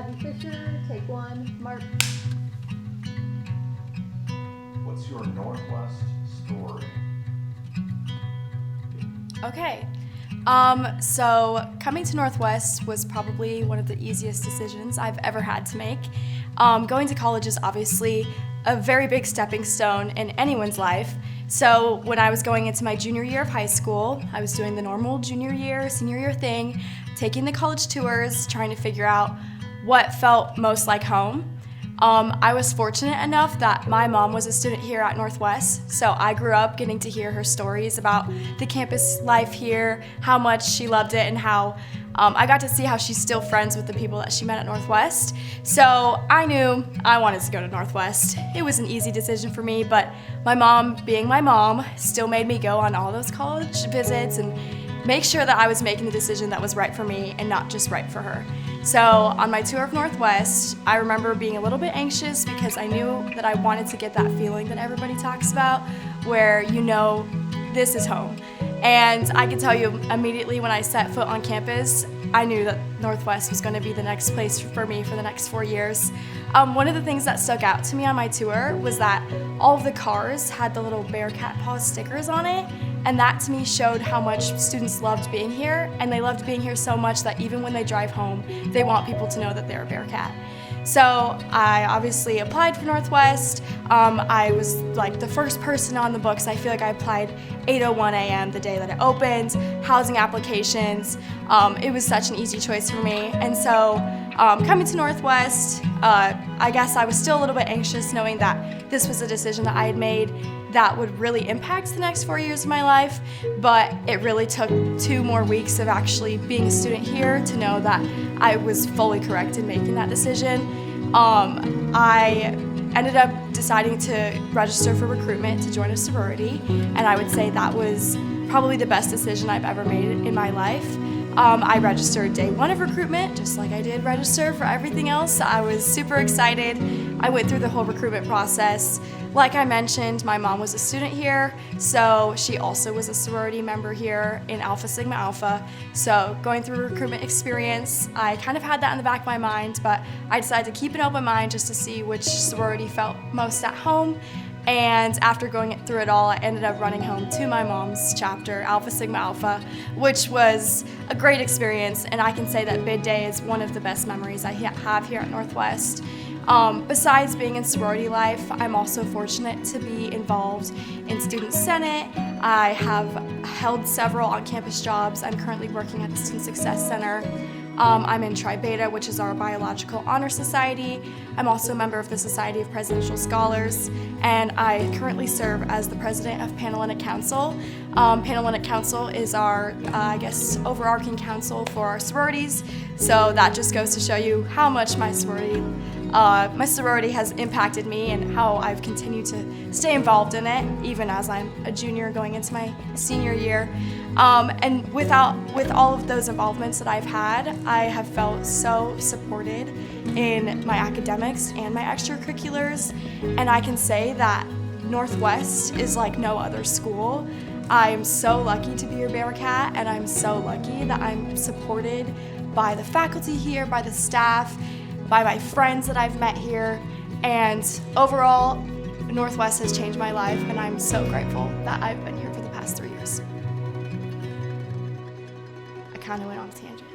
Abby Fisher, take one. Mark. What's your Northwest story? Okay. So coming to Northwest was probably one of the easiest decisions I've ever had to make. Going to college is obviously a very big stepping stone in anyone's life. So when I was going into my junior year of high school, I was doing the normal junior year, senior year thing, taking the college tours, trying to figure out what felt most like home. I was fortunate enough that my mom was a student here at Northwest, so I grew up getting to hear her stories about the campus life here, how much she loved it, and how I got to see how she's still friends with the people that she met at Northwest. So I knew I wanted to go to Northwest. It was an easy decision for me, but my mom, being my mom, still made me go on all those college visits and make sure that I was making the decision that was right for me and not just right for her. So on my tour of Northwest, I remember being a little bit anxious because I knew that I wanted to get that feeling that everybody talks about where you know this is home. And I can tell you immediately when I set foot on campus, I knew that Northwest was going to be the next place for me for the next 4 years. One of the things that stuck out to me on my tour was that all of the cars had the little Bearcat Paws stickers on it, and that to me showed how much students loved being here, and they loved being here so much that even when they drive home, they want people to know that they're a Bearcat. So I obviously applied for Northwest. I was like the first person on the books. I feel like I applied 8:01 a.m. the day that it opened, housing applications. It was such an easy choice for me. And so coming to Northwest, I guess I was still a little bit anxious knowing that this was a decision that I had made that would really impact the next 4 years of my life, but it really took 2 more weeks of actually being a student here to know that I was fully correct in making that decision. I ended up deciding to register for recruitment to join a sorority, and I would say that was probably the best decision I've ever made in my life. I registered day 1 of recruitment, just like I did register for everything else. I was super excited. I went through the whole recruitment process. Like I mentioned, my mom was a student here, so she also was a sorority member here in Alpha Sigma Alpha. So going through a recruitment experience, I kind of had that in the back of my mind, but I decided to keep an open mind just to see which sorority felt most at home. And after going through it all, I ended up running home to my mom's chapter, Alpha Sigma Alpha, which was a great experience. And I can say that bid day is one of the best memories I have here at Northwest. Besides being in sorority life, I'm also fortunate to be involved in Student Senate. I have held several on-campus jobs. I'm currently working at the Student Success Center. I'm in Tri Beta, which is our biological honor society. I'm also a member of the Society of Presidential Scholars, and I currently serve as the president of Panhellenic Council. Panhellenic Council is our, overarching council for our sororities. So that just goes to show you how much my sorority has impacted me and how I've continued to stay involved in it, even as I'm a junior going into my senior year. And with all of those involvements that I've had, I have felt so supported in my academics and my extracurriculars, and I can say that Northwest is like no other school. I'm so lucky to be a Bearcat, and I'm so lucky that I'm supported by the faculty here, by the staff, by my friends that I've met here, and overall, Northwest has changed my life, and I'm so grateful that I've been here for the past 3 years. I kind of went on a tangent.